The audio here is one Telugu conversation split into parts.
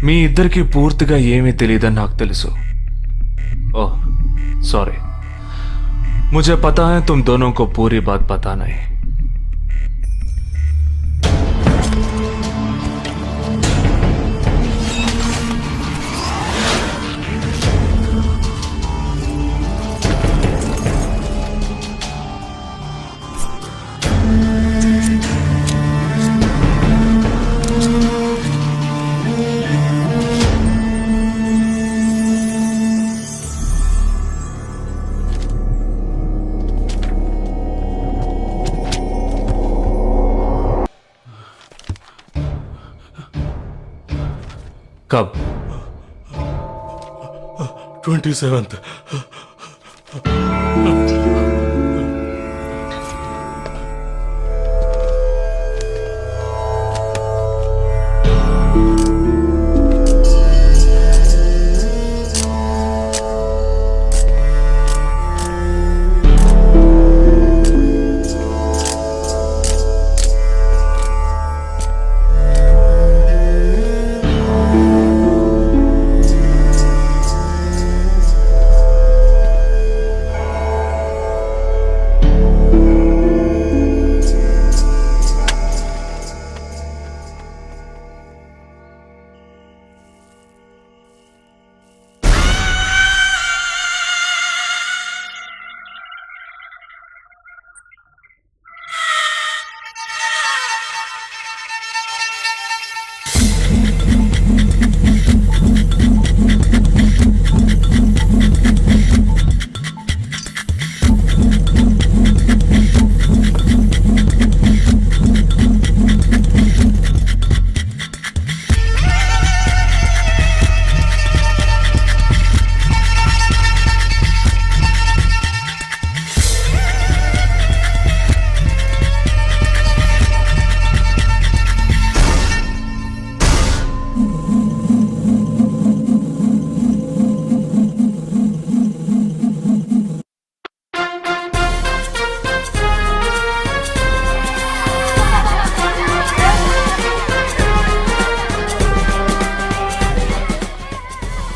మీ ఇద్దరికి పూర్తిగా ఏమీ తెలియదని నాకు తెలుసు. ओह सॉरी, मुझे पता है तुम दोनों को पूरी बात पता नहीं. कब? 27th.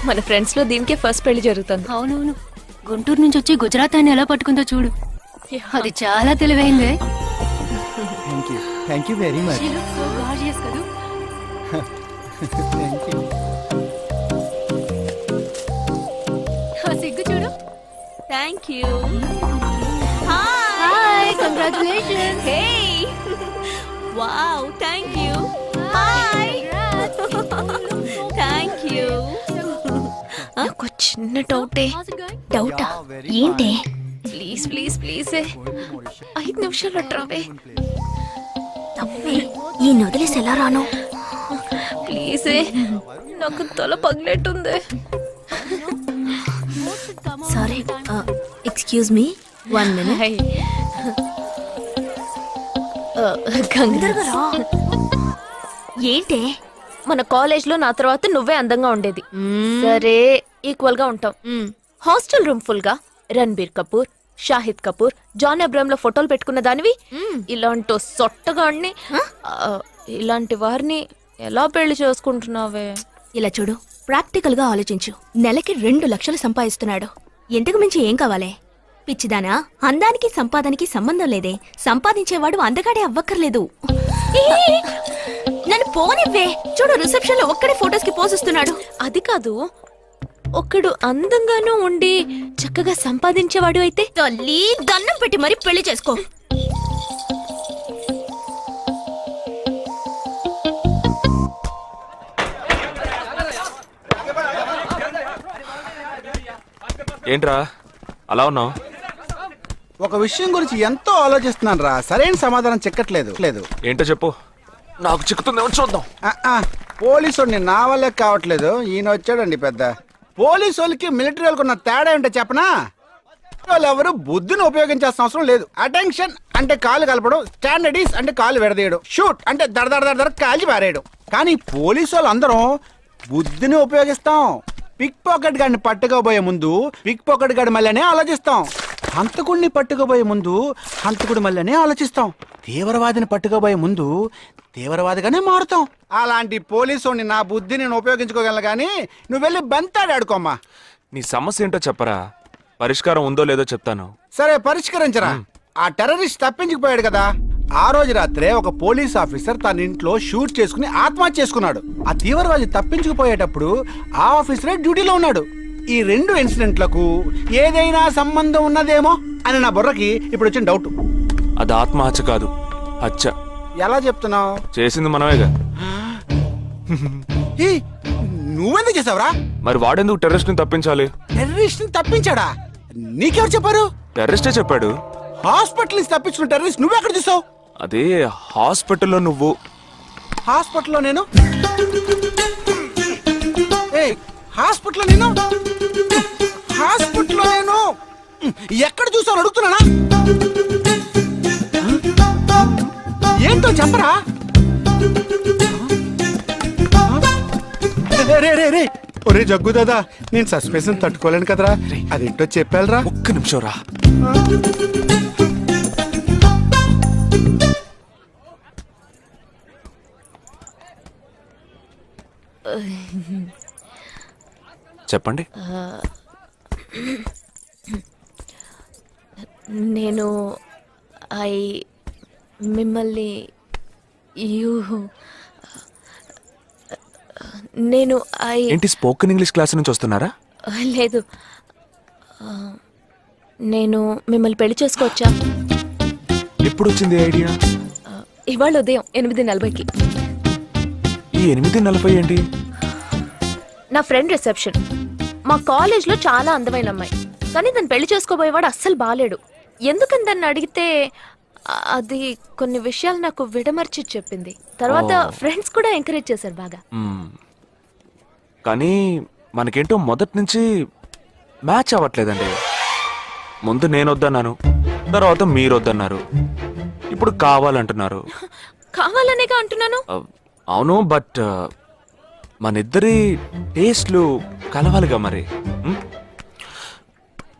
మన ఫ్రెండ్స్ లో దీనికే ఫస్ట్ పెళ్లి జరుగుతుంది. అవునవును, గుంటూరు నుంచి వచ్చి గుజరాత్ అని ఎలా పట్టుకుందో చూడు. అది చాలా తెలివైందే. Thank you very much. సిగ్గు చూడు. Thank you. Hi, congratulations. Hey wow, thank you. Hi thank you. నాకు చిన్న డౌటే. డౌటా? ఏంటి? ప్లీజ్ ప్లీజ్ ప్లీజ్ 5 నిమిషాలు అట్రావే. ఈ నొదిలేసి ఎలా రాను? ప్లీజ్, నాకు తల పగిలేట్టుంది. Sorry, excuse me, 1 minute. ఏంటి? మన కాలేజ్ లో నా తర్వాత నువ్వే అందంగా ఉండేది. సరే, ఈక్వల్ గా ఉంటాం. హాస్టల్ రూమ్ ఫుల్ గా రణబీర్ కపూర్, షాహిద్ కపూర్, జాన్ అబ్రామ్ లో ఫోటోలు పెట్టుకున్న దానివి ఇలాంటి సొట్టగాడిని, ఇలాంటి వారిని ఎలా పెళ్లి చేసుకుంటున్నావే? ఇలా చూడు, ప్రాక్టికల్ గా ఆలోచించు. నెలకి 2 లక్షలు సంపాదిస్తున్నాడు. ఎంతకు మించి ఏం కావాలే? పిచ్చిదానా, అందానికి సంపాదనకి సంబంధం లేదే. సంపాదించేవాడు అందగాడే అవ్వక్కర్లేదు. నన్ను పోనివ్వే. చూడు, రిసెప్షన్ లో ఒక్కడే ఫోటోస్ కి పోజిస్తున్నాడు. అది కాదు, ఒక్కడు అందంగానూ ఉండి చక్కగా సంపాదించేవాడు అయితే తల్లి దండం పెట్టి మరి పెళ్లి చేసుకో. ఏంట్రా అలా ఉన్నావు? ఒక విషయం గురించి ఎంతో ఆలోచిస్తున్నాను రా, సరైన సమాధానం చిక్కట్లేదు. ఏంటో చెప్పు, నాకు చిక్కుతుందేమో చూద్దాం. పోలీసు నా వల్లే కావట్లేదు. ఈయన వచ్చాడండి పెద్ద. పోలీసు వాళ్ళకి మిలిటరీ వాళ్ళకి ఉన్న తేడా ఏంటో చెప్పనా? వాళ్ళు ఎవరు బుద్ధిని ఉపయోగించాల్సిన అవసరం లేదు. అటెన్షన్ అంటే కాలు కలపడం, స్టాండర్డీస్ అంటే కాలు విడదీయడం, షూట్ అంటే దడ కాల్చి పారేయడం. కానీ పోలీసు వాళ్ళు అందరం బుద్ధిని ఉపయోగిస్తాం. పిక్ పాకెట్ గాడిని పట్టుకోబోయే ముందు పిక్ పాకెట్ గాడి మళ్ళీనే ఆలోచిస్తాం. హంతకుడిని పట్టుకోబోయే ముందు హంతకుడి మళ్ళీనే ఆలోచిస్తాం. తీవ్రవాదిని పట్టుకోబోయే ముందు తీవ్రవాదిగానే మారుతాం. అలాంటి పోలీసుని నా బుద్ధి నేను ఉపయోగించుకోగలను కానీ నువ్వు వెళ్ళి బంతాడు ఆడుకోమ్మా. నీ సమస్య ఏంటో చెప్పరా, పరిష్కారం ఉందో లేదో చెప్తాను. సరే పరిష్కరించరా. ఆ టెర్రరిస్ట్ తప్పించుకుపోయాడు కదా, ఆ రోజు రాత్రే ఒక పోలీస్ ఆఫీసర్ తన ఇంట్లో షూట్ చేసుకుని ఆత్మహత్య చేసుకున్నాడు. ఆ తీవ్రవాది తప్పించుకుపోయేటప్పుడు ఆ ఆఫీసరే డ్యూటీలో ఉన్నాడు. ఈ రెండు ఇన్సిడెంట్లకు ఏదైనా సంబంధం ఉన్నదేమో అని నా బుర్రకి ఇప్పుడు వచ్చిన డౌట్. అది ఆత్మహత్య కాదు, హత్య. ఎలా చెప్తున్నావు? చేసింది మనమేగా. నువ్వెందుకు చేసావురా? మరి వాడెందుకు టెర్రరిస్ట్ ని తప్పించాలి? టెర్రరిస్ట్ ని తప్పించాడా? నీకెవరు చెప్పారు? టెర్రరిస్టే చెప్పాడు. హాస్పిటల్ నుంచి తప్పించిన టెర్రరిస్ట్ నువ్వెక్కడ చూసావు? అదే హాస్పిటల్లో నువ్వు. హాస్పిటల్లో నేను? హాస్పిటల్లో నేను? హాస్పిటల్లో నేను ఎక్కడ చూసావు అడుగుతున్నానా? ఏంటో చెప్పరా? రే ఒరే జగ్గు దాదా, నేను సస్పెన్షన్ తట్టుకోలేను కదరా. అదేంటో చెప్పాలరా. ఒక్క నిమిషం రా. చెప్పండి. నేను మిమ్మల్ని నేను ఏంటి స్పోకెన్ ఇంగ్లీష్ క్లాస్ నుంచి వస్తున్నారా? లేదు, నేను మిమ్మల్ని పెళ్లి చేసుకోవచ్చా? ఎప్పుడు వచ్చింది ఐడియా? ఇవాళ ఉదయం 8:40కి. ఈ 8:40 ఏంటి? నా ఫ్రెండ్ రిసెప్షన్. మా కాలేజ్లో చాలా అందమైన అమ్మాయి, కానీ దాన్ని పెళ్లి చేసుకోబోయేవాడు అస్సలు బాలేడు. ఎందుకని దాన్ని అడిగితే అది కొన్ని విషయాలు నాకు విడమర్చి చెప్పింది. తర్వాత ఫ్రెండ్స్ కూడా ఎంకరేజ్ చేశారు బాగా. కానీ మనకేంటో మొదటి నుంచి మ్యాచ్ అవ్వట్లేదండి. ముందు నేను వద్దన్నాను, తర్వాత మీరు వద్దన్నారు, ఇప్పుడు కావాలంటున్నారు. కావాలనేగా అంటున్నాను. అవును, బట్ మనిద్దరి టేస్ట్లు కలవాలిగా మరి.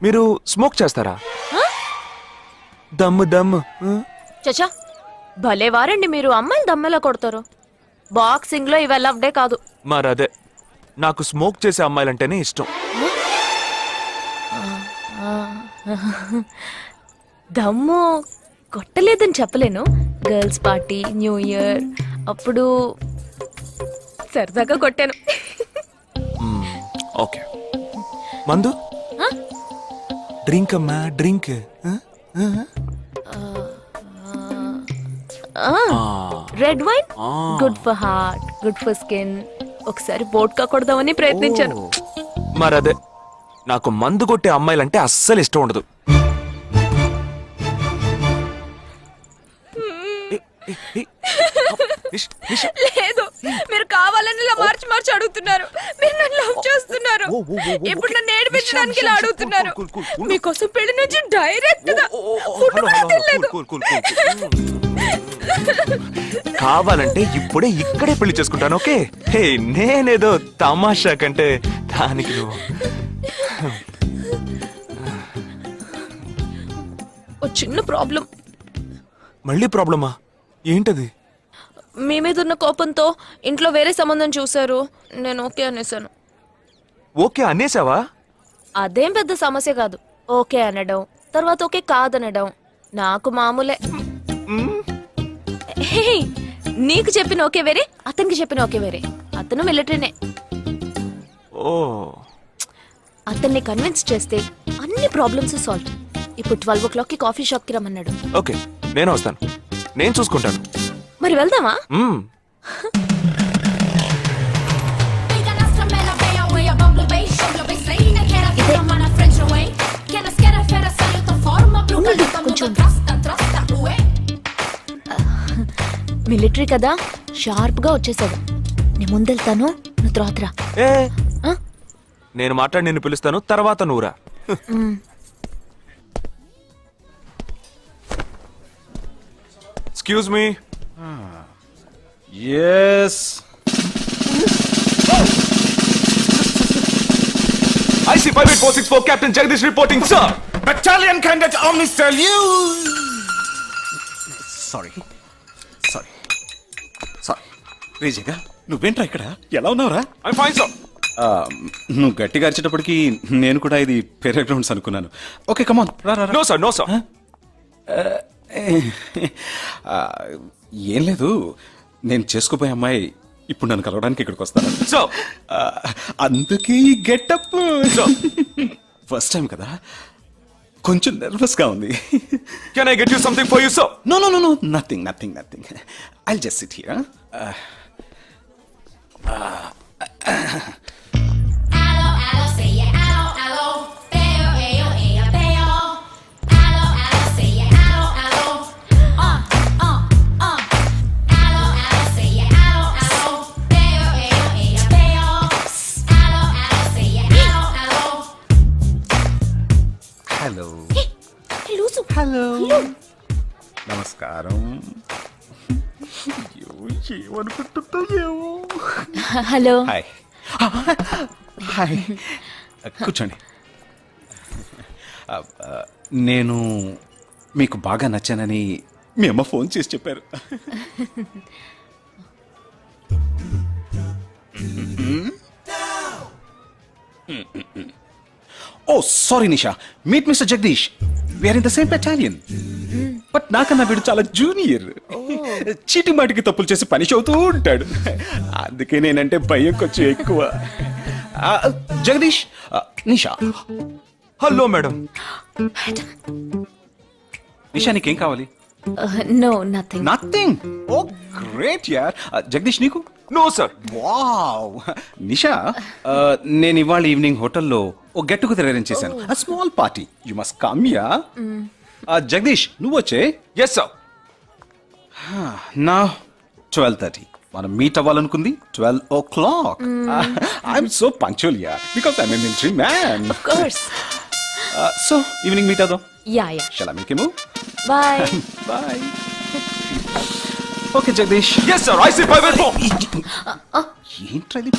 మీరు స్మోక్ చేస్తారా? దమ్ము దమ్ము. చచా, భలే వారండి మీరు. అమ్మాయిలు దమ్మెలా కొడతారు. బాక్సింగ్ లో ఇవి లవ్డే కాదు. మరదే, నాకు స్మోక్ చేసే అమ్మాయిలంటేనే ఇష్టం. దమ్ము కొట్టలేదని చెప్పలేను. గర్ల్స్ పార్టీ, న్యూ ఇయర్ అప్పుడు సరదాగా కొట్టాను. ఓకే, మందు డ్రింక్ అమ్మా, drink. Red wine good for heart, good for skin. ఒకసారి బోట్కా కొడదామని ప్రయత్నించాను. మరదే, నాకు మందు కొట్టే అమ్మాయిలంటే అస్సలు ఇష్టం ఉండదు. లేదు, మీరు కావాలని ఇలా మార్చి మార్చి అడుగుతున్నారు. మీరు నన్ను లవ్ చేస్తున్నారు. ఇప్పుడు నన్ను ఏడిపించడానికి ఇలా అడుగుతున్నారు. మీకోసం పెళ్లి నుంచి డైరెక్ట్ గా ఫుడ్ కూడా తినలేదు. కావాలంటే ఇప్పుడే ఇక్కడే పెళ్లి చేసుకుంటాను. ఓకే, హే, నేనేదో తమాషా కంటే దానికి నువ్వు. ఓ చిన్న ప్రాబ్లం. మళ్ళీ ప్రాబ్లమా? ఏంటది? మీ మీద ఉన్న కోపంతో ఇంట్లో వేరే సంబంధం చూశారు. నేను ఓకే అనేసాను. ఓకే అనేసావా? అదేం పెద్ద సమస్య కాదు. ఓకే అనడం, తర్వాత ఓకే కాదనడం నాకు మామూలే. హే, నీకు చెప్పిన ఓకే వేరే, అతనికి చెప్పిన ఓకే వేరే. అతను మిలిటరీనే. ఓ, అతన్ని కన్విన్స్ చేస్తే అన్ని ప్రాబ్లమ్స్ సాల్వ్. ఇప్పుడు 12 o'clockకి కాఫీ షాప్ కి రమ్మన్నాడు. ఓకే, నేను వస్తాను, నేను చూసుకుంటాను. మరి వెళ్దామా? మిలిటరీ కదా, షార్ప్ గా వచ్చేసాడు. నేను ముందెళ్తాను, నువ్వు తర్వాత రా. నేను మాట్లాడి నిన్ను పిలుస్తాను, తర్వాత నువ్వురా. Excuse me. Yes. IC 58464 Captain Jagdish reporting, sir. battalion candidate army salute. Sorry రేజేగా నువ్వేంట్రా ఇక్కడ ఎలా ఉన్నావురా? I fine sir. నువ్వు గట్టిగా అరిచేటప్పటికి నేను కూడా ఇది పేరే గ్రౌండ్స్ అనుకున్నాను. ఓకే కమాన్ రా రా రా. No sir, no sir. ఏం లేదు, నేను చేసుకోబోయే అమ్మాయి ఇప్పుడు నన్ను కలవడానికి ఇక్కడికి వస్తాను. సో అందుకే ఈ గెటప్. ఫస్ట్ టైం కదా, కొంచెం నర్వస్ గా ఉంది. Can I get you something for you sir? No no no no nothing. I just sit here. Allo, allo, say yeah, allo, allo, beo, eo, ea, beo. Allo, allo, say yeah, allo, allo, Allo, allo, say yeah, allo, allo, beo, eo, ea, beo. Allo, allo, say yeah, allo, allo. Hello loose hello నమస్కారం. ఏమనుకుంటుందో ఏమో. హలో. హాయ్ హాయ్ కూర్చోండి. నేను మీకు బాగా నచ్చానని మీ అమ్మ ఫోన్ చేసి చెప్పారు. Oh sorry Nisha, meet mister Jagadish, we are in the same battalion. But నాకన్నా వీడు చాలా జూనియర్. చీటి మాటికి తప్పులు చేసి పనిష్ అవుతూ ఉంటాడు. అందుకే నేనంటే భయం కొంచెం ఎక్కువ. జగదీష్, నిషా. Hello madam. నిషా నీకేం కావాలి? No nothing. Nothing. Oh great యార్. జగదీష్ నీకు? No sir. వావ్. నిషా, నేను ఇవాళ ఈవినింగ్ హోటల్లో ఓ గెట్ టుగెదర్ అరేంజ్ చేశాను. Small party, you must come ya. Jagadish నువ్వు వచ్చే. Yes sir. నా 12:30 మనం మీట్ అవ్వాలనుకుంది 12 o'clock. I'm so punctual ya, because I'm a military man. Of course. So evening meet అవుదాం. Ya ya. Shall I make you move? Bye. Bye. Okay Jagadish. Yes sir, I see 5 ఏంట్రా ఇది?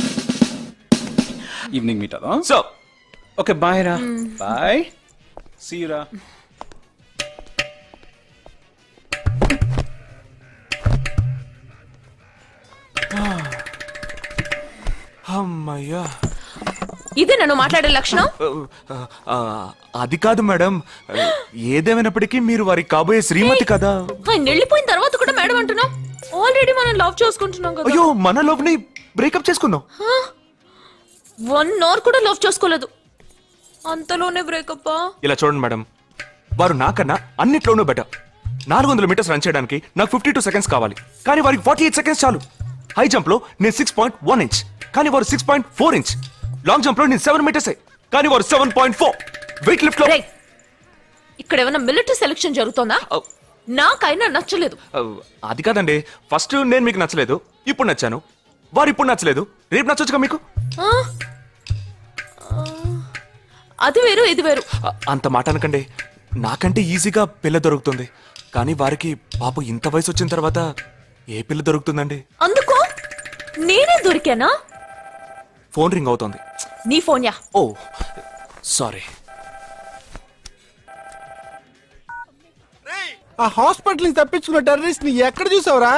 ఈవినింగ్ మీట్ అవుదాం. సార్. ఓకే బాయ్ రా. బాయ్. సీ యు రా. అమ్మయ్యా. ఇదే నన్ను మాట్లాడే లక్షణం. అది కాదు మేడం, ఏదేమైనప్పటికీ మీరు వారి కాబోయే శ్రీమతి కదా. ఆయన వెళ్ళిపోయిన తర్వాత కూడా మేడం అంటున్నాం. ఆల్రెడీ మనం లవ్ చేసుకుంటున్నాం కదా. అయ్యో, మన లోపుని బ్రేకప్ చేసుకుందాం. 1 hour కూడా లవ్ చేసుకోలేదు, అంతలోనే బ్రేకప్. ఇలా చూడండి మేడం, వారు నాకన్నా అన్నిట్లోనూ బెటర్. 400 మీటర్స్ రన్ చేయడానికి నాకు 52 seconds కావాలి, కానీ వారికి 48 seconds చాలు. హై జంప్ లో నేను 6.1 inch, కానీ వారు 6.4 inch. లాంగ్ జంప్ లో నేను 7 meters, కానీ వారు 7.4. వెయిట్ లిఫ్ట్ లో రేయ్, ఇక్కడ ఏమైనా మిలిటరీ సెలక్షన్ జరుగుతోందా? నాకైనా నచ్చలేదు. అది కాదండి, ఫస్ట్ నేను మీకు నచ్చలేదు, ఇప్పుడు నచ్చాను. వారు ఇప్పుడు నచ్చలేదు, రేపు నచ్చొచ్చుగా మీకు. ఆ? అది వేరు ఇది వేరు. అంత మాట అనకండి, నాకంటే ఈజీగా పిల్ల దొరుకుతుంది, కానీ వారికి పాప ఇంత వయసు వచ్చిన తర్వాత ఏ పిల్ల దొరుకుతుందండి? అందుకో నేనే దొరికానా? ఫోన్ రింగ్ అవుతోంది. నీ ఫోన్ యా. ఓ సారీ. ఆ హాస్పిటల్ నుంచి తప్పించుకున్న టెర్రరిస్ట్ ని ఎక్కడ చూసావురా?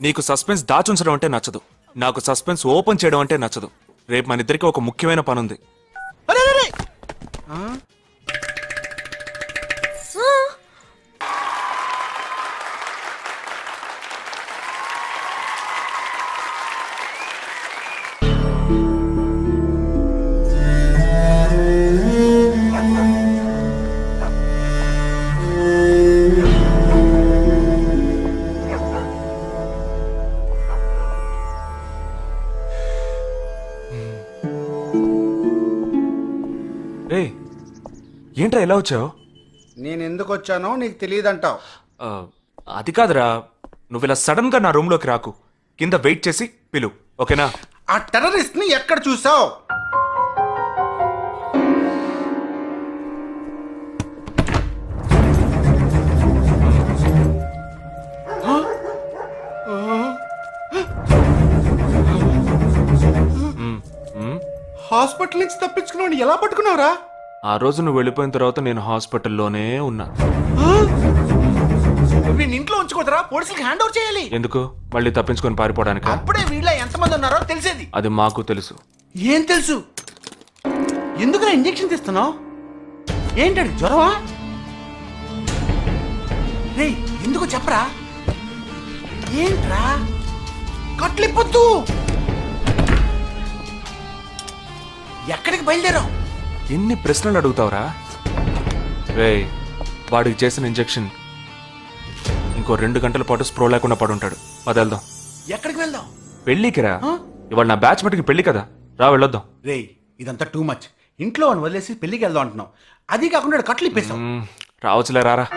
నీకు సస్పెన్స్ దాచుంచడం అంటే నచ్చదు, నాకు సస్పెన్స్ ఓపెన్ చేయడం అంటే నచ్చదు. రేపు మన ఇద్దరికి ఒక ముఖ్యమైన పని ఉంది. అరే అరే, అరే. ఏ ఏంట్రా ఎలా వచ్చావు? నేను ఎందుకు వచ్చానో నీకు తెలియదంటావు. అది కాదురా, నువ్వు ఇలా సడన్ గా నా రూమ్ లోకి రాకు, కింద వెయిట్ చేసి పిలు, ఓకేనా? ఆ టెర్రరిస్ట్ ని ఎక్కడ చూసావు? హాస్పిటల్ నుంచి తప్పించుకున్నావు, ఎలా పట్టుకున్నావురా? ఆ రోజు నువ్వు వెళ్ళిపోయిన తర్వాత నేను హాస్పిటల్లోనే ఉన్నా. వీడిని ఇంట్లో ఉంచుకోదరా, పోలీసులకు హ్యాండ్ ఓవర్ చేయాలి. ఎందుకు? మళ్ళీ తప్పించుకొని పారిపోవడానికి? అప్పుడే వీళ్ళ ఎంతమంది ఉన్నారో తెలిసేది. అది మాకు తెలుసు. ఏం తెలుసు? ఎందుకు ఇంజెక్షన్ తీస్తున్నావు? ఏంటండి జ్వరమా? రేయ్ ఎందుకు చెప్పరా? ఏంట్రా కట్లిప్పొద్దు. ఎక్కడికి బయలుదేరావు? ఎన్ని ప్రశ్నలు అడుగుతావురా? రేయ్, వాడికి చేసిన ఇంజెక్షన్ ఇంకో 2 గంటల పాటు స్ప్రో లేకుండా పడుంటాడు. పదెళ్దాం. ఎక్కడికి వెళ్దాం? పెళ్ళికి రా. ఇవాళ నా బ్యాచ్ మటుకి పెళ్లి కదా, రా వెళ్ళొద్దాం. రేయ్ ఇదంతా టూ మచ్. ఇంట్లో అని వదిలేసి పెళ్లికి వెళ్దాం అంటున్నావు. అది కాకుండా కట్లు ఇప్పేస్తావు. రావచ్చులే, రారా.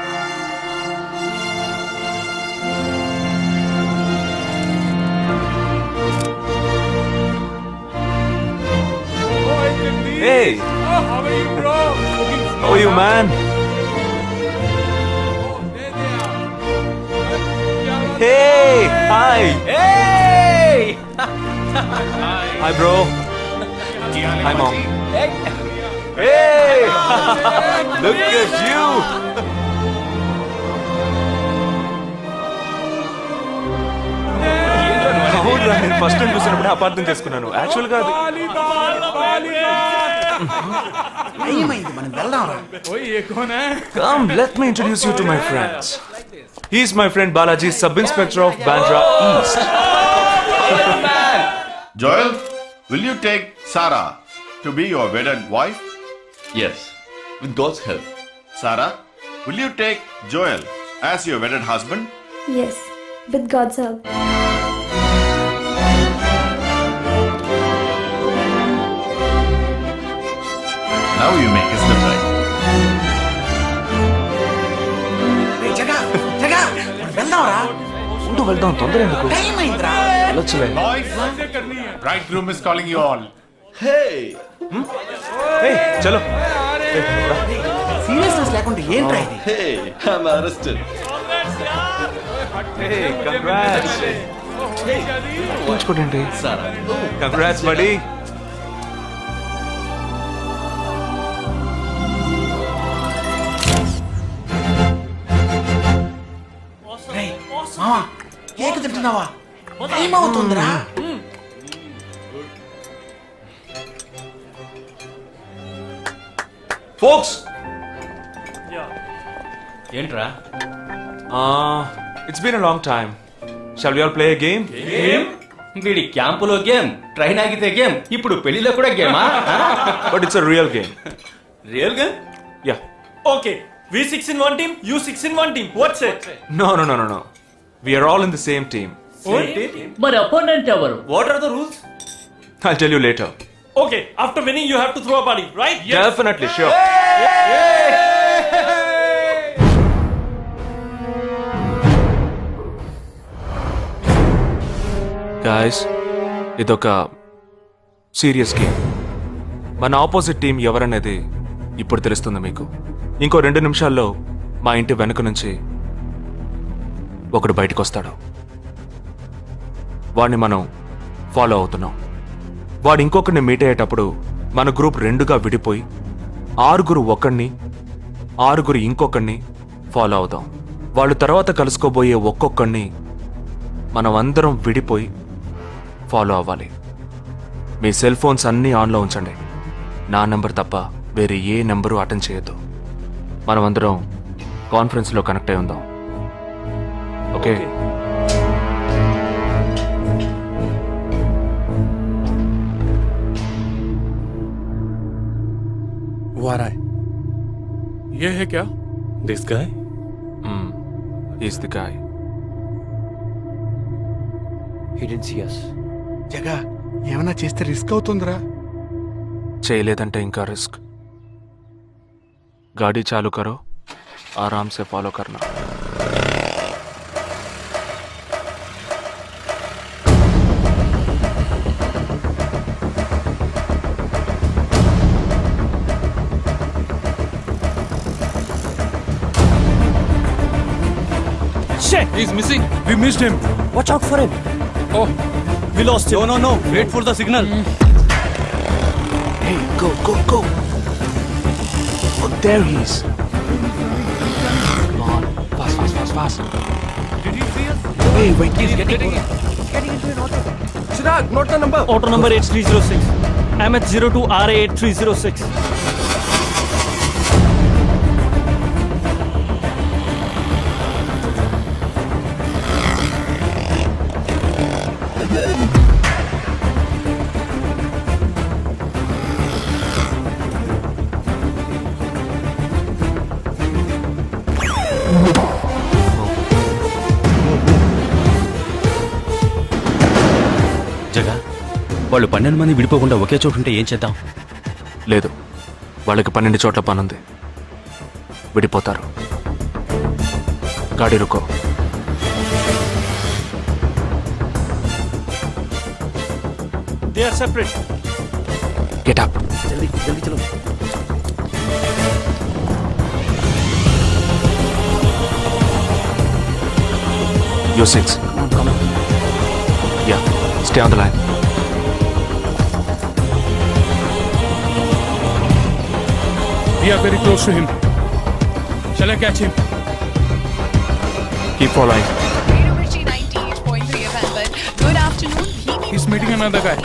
Hey! How are you, man? Hey! Hi! Hey! Hi, bro. Hi, mom. Hey! Look at you! అవునురా, నేను ఫస్ట్ టైం చూసినప్పుడే అపార్థం చేసుకున్నాను. యాక్చువల్ గా అది ఏమైంది? మనం వెళ్దాం రా. Come, let me introduce you to my friends. He's my friend Balaji, Sub-Inspector of Bandra East. Joel, will you take Sarah to be your wedded wife? Yes, with God's help. Sarah, will you take Joel as your wedded husband? Yes, with God's help. Now you may kiss them right. రేయ్ జగా జగా వెళ్దాం రా. ఉండు, వెళ్దాం. తొందర ఎందుకు? టైం అయిందిరా. వెళ్ళొచ్చులే. Boys, bridegroom is calling you all. Hey! Hey, చలో. సీరియస్నెస్ లేకుండా ఏంట్రా ఇది? Hey! I'm arrested. Hey, congrats. ఉంచుకోండి. Sarah. Congrats, buddy. రేయ్ మావా, కేక్ తింటున్నావా? టైం అవుతుందిరా. Folks, ఏంట్రా? it's been a long time. Shall we all play a game? వీడి క్యాంపులో గేమ్, ట్రైన్ ఆగితే గేమ్, ఇప్పుడు పెళ్లిలో కూడా గేమా? But it's a real game. Real game? Yeah. Okay, we 6 in one team, you 6 in one team. What's it? No. We are all in the same team. మరి opponent ఎవరు? What are the rules? I'll tell you later. Okay, after winning you have to throw a party, right? Definitely, sure. Guys, ఇదొక సీరియస్ గేమ్. మన ఆపోజిట్ టీం ఎవరనేది ఇప్పుడు తెలుస్తుంది మీకు. ఇంకో 2 నిమిషాల్లో మా ఇంటి వెనుక నుంచి ఒకడు బయటకు వస్తాడు. వాడిని మనం ఫాలో అవుతున్నాం. వాడు ఇంకొకరిని మీట్ అయ్యేటప్పుడు మన గ్రూప్ 2గా విడిపోయి 6 ఒకడిని 6 ఇంకొకరిని ఫాలో అవుదాం. వాళ్ళు తర్వాత కలుసుకోబోయే ఒక్కొక్కడిని మనం అందరం విడిపోయి ఫాలో అవ్వాలి. మీ సెల్ ఫోన్స్ అన్నీ ఆన్లో ఉంచండి. నా నెంబర్ తప్ప వేరే ఏ నెంబరు అటెండ్ చేయొద్దు. మనం అందరం కాన్ఫరెన్స్లో కనెక్ట్ అయి ఉందాం. ఓకే? ये है क्या? This guy? He's the guy. He didn't see us. జగా ఏమైనా చేస్తే రిస్క్ అవుతుందిరా. చేయలేదంటే ఇంకా రిస్క్. गाड़ी चालू करो, आराम से फॉलो करना. Shit! He's missing. We missed him. Watch out for him. Oh, we lost him. No. Wait for the signal. Hey, go. Oh, there he is. Come on, fast. Did you see us? Hey, wait, he's getting Chirag, note the number. Auto number 8306. MH02 RA8306. జగా వాళ్ళు 12 మంది విడిపోకుండా ఒకే చోటు ఉంటే ఏం చేద్దాం? లేదు, వాళ్ళకి 12 చోట్ల పనుంది. విడిపోతారు. గాడి రుకో. They are separate. Get up. जल्दी चलो. You 6. Come on. Yeah, stay on the line. We are very close to him. Shall I catch him? Keep following. University 98.3 FM, but good afternoon. He's meeting another guy.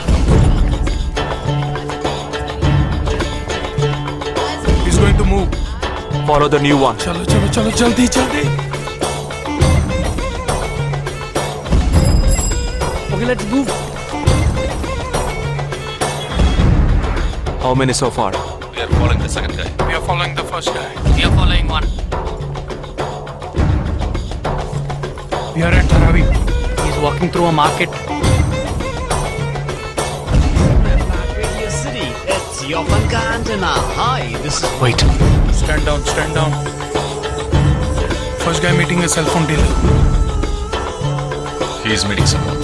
He's going to move. Follow the new one. चलो जल्दी. Okay, let's move. How many so far? We are following the second guy. We are following the first guy. We are following one. We are at Dharavi. He's walking through a market. City. It's your Panka antenna. Hi, this is. Wait. Stand down. First guy meeting a cell phone dealer. He is meeting someone.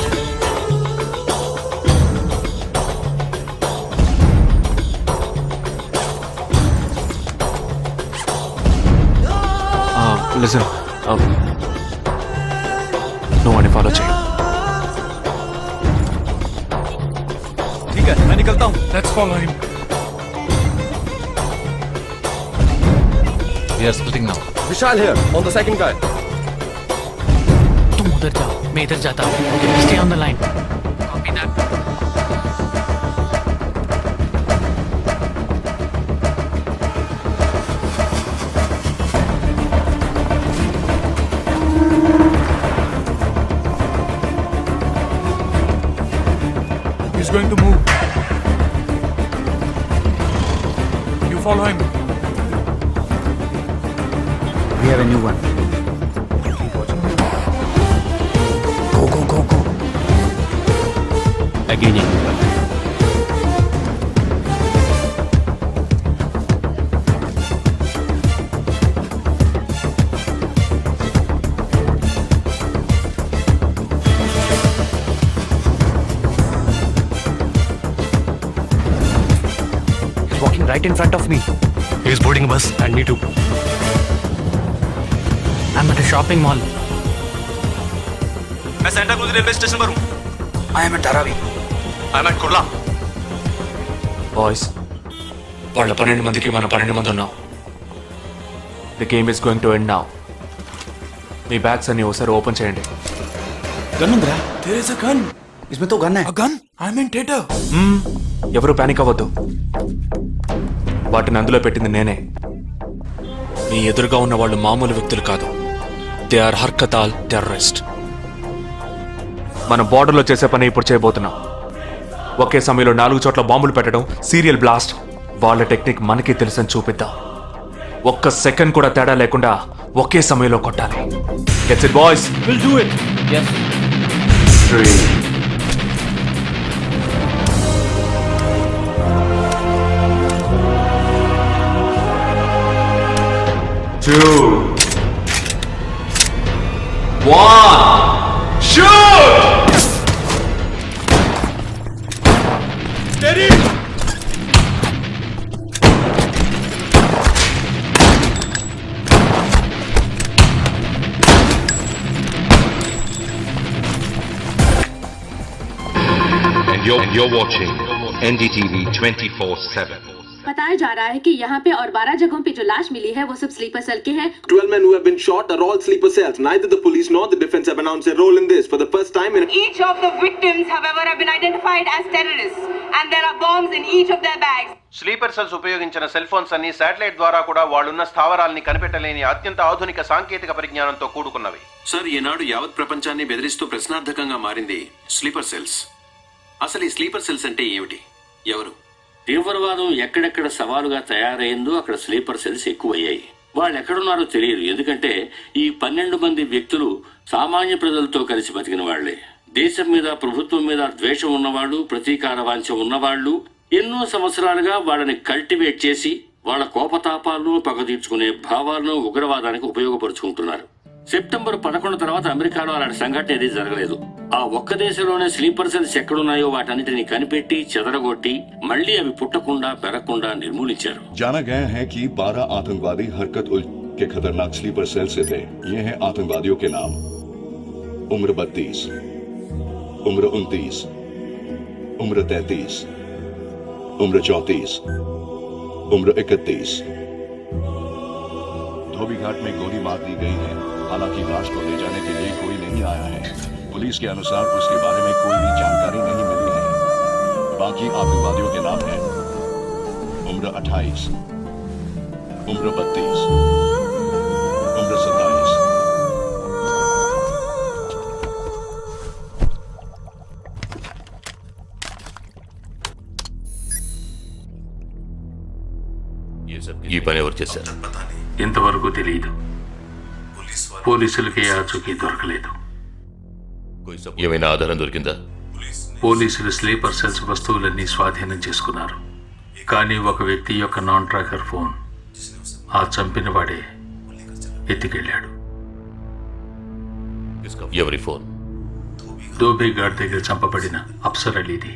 Listen. No one follow chain. ठीक है, मैं निकलता हूँ. Let's follow him. We are splitting now. Vishal here, on the second guy. तुम उधर जाओ, मैं इधर जाता हूँ. Okay, stay on the line. Copy that. He's going to move. You follow him. We have a new one. Go. Again. He's walking right in front of me. He's boarding a bus and me too. I'm at a shopping mall. मैं सेंटा क्रूज रेलवे स्टेशन पर हूँ. I am at Dharavi. I'm at Kurla. Boys, వాళ్ళ 12 మందికి మనం 12 మంది ఉన్నాం. The game is going to end now. Me bags అన్ని ఒకసారి ఓపెన్ చేయండి. గన్ ఉందిరా? There is a gun. इसमें तो गन है. A gun? I'm in theater. ఎవరు పానిక్ అవ్వద్దు. వాటిని అందులో పెట్టింది నేనే. మీ ఎదురుగా ఉన్న వాళ్ళు మామూలు వ్యక్తులు కాదు. దే ఆర్ హర్కతాల్ టెర్రరిస్ట్. మన బార్డర్లో చేసే పని ఇప్పుడు చేయబోతున్నాం. ఒకే సమయంలో 4 చోట్ల బాంబులు పెట్టడం, సీరియల్ బ్లాస్ట్. వాళ్ళ టెక్నిక్ మనకి తెలుసని చూపిద్దాం. ఒక్క సెకండ్ కూడా తేడా లేకుండా ఒకే సమయంలో కొట్టాలి. Gets it boys? We'll do it. Yes. 3 2 1 shoot! Steady. And you're watching NDTV 24/7. बताया जा रहा है कि यहाँ पे और 12 जगहों पे जो लाश मिली है वो सब स्लीपर सेल के हैं। 12 men who have been shot are all sleeper cells. Neither the police nor the defense have announced their role in this. For the first time in Each of the victims, however, have been identified as terrorists, and there are bombs in each of their bags. Sleeper cells ఉపయోగించిన సెల్ ఫోన్స్ అన్ని శాటిలైట్ ద్వారా కూడా వాళ్ళున్న స్థావరాల్ని కనిపెట్టలేని అత్యంత ఆధునిక సాంకేతిక పరిజ్ఞానంతో కూడుకున్నవి. సార్, ఈనాడు యావత్ ప్రపంచాన్ని బెదిరిస్తూ ప్రశ్నార్థకంగా మారింది స్లీపర్ సెల్స్. అసలు ఈ స్లీపర్ సెల్స్ అంటే ఏమిటి? ఎవరు? తీవ్రవాదం ఎక్కడెక్కడ సవాలుగా తయారైందో అక్కడ స్లీపర్ సెల్స్ ఎక్కువయ్యాయి. వాళ్ళు ఎక్కడున్నారో తెలియదు, ఎందుకంటే ఈ 12 మంది వ్యక్తులు సామాన్య ప్రజలతో కలిసి బతికిన వాళ్లే. దేశం మీద, ప్రభుత్వం మీద ద్వేషం ఉన్నవాళ్ళు, ప్రతీకార వాంఛ ఉన్నవాళ్ళు ఎన్నో సంవత్సరాలుగా వాళ్ళని కల్టివేట్ చేసి వాళ్ళ కోపతాపాలను, పగ తీర్చుకునే భావాలను ఉగ్రవాదానికి ఉపయోగపరుచుకుంటున్నారు. సెప్టెంబర్ 11 తర్వాత అమెరికాలో అలాంటి సంఘటన ఏది జరగలేదు. ఆ ఒక్క దేశంలోనే స్లీపర్ సెల్స్ ఎక్కడున్నాయో వాటన్నిటిని కనిపెట్టి చెదరగొట్టి మళ్లీ అవి పుట్టకుండా పెరగకుండా నిర్మూలించారు. जाना गया है कि 12 आतंकवादी हरकत उल के खतरनाक स्लीपर सेल से थे. ये हैं आतंकवादियों के नाम: उम्र 32, उम्र 29, उम्र 33, उम्र 34, उम्र 31. धोबी घाट में गोली मार दी गई है. हालांकि लाश को ले जाने के लिए कोई नहीं आया है. पुलिस के अनुसार उसके बारे में कोई भी जानकारी नहीं मिली है. बाकी आतंकवादियों के नाम हैं: उम्र 28, उम्र 32, उम्र 27. ఈ పని ఎవరు చేశారు? ఇంతవరకు తెలియదు. పోలీసులకి ఆచూకీ దొరకలేదు. ఏమైనా ఆధారం దొరికిందా? పోలీసులు స్లీపర్ సెల్స్ వస్తువులన్నీ స్వాధీనం చేసుకున్నారు. కానీ ఒక వ్యక్తి యొక్క నాన్ ట్రాకర్ ఫోన్ ఆ చంపిన వాడే ఎత్తికెళ్ళాడు. ఎవరి ఫోన్? ధోబీ ఘాట్ దగ్గర చంపబడిన Afsar అలీది.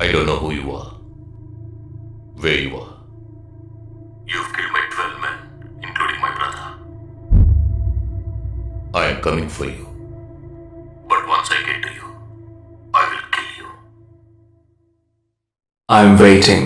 I don't know who you are, where you are. You've killed my 12 men, including my brother. I am coming for you. But once I get to you, I will kill you. I'm waiting.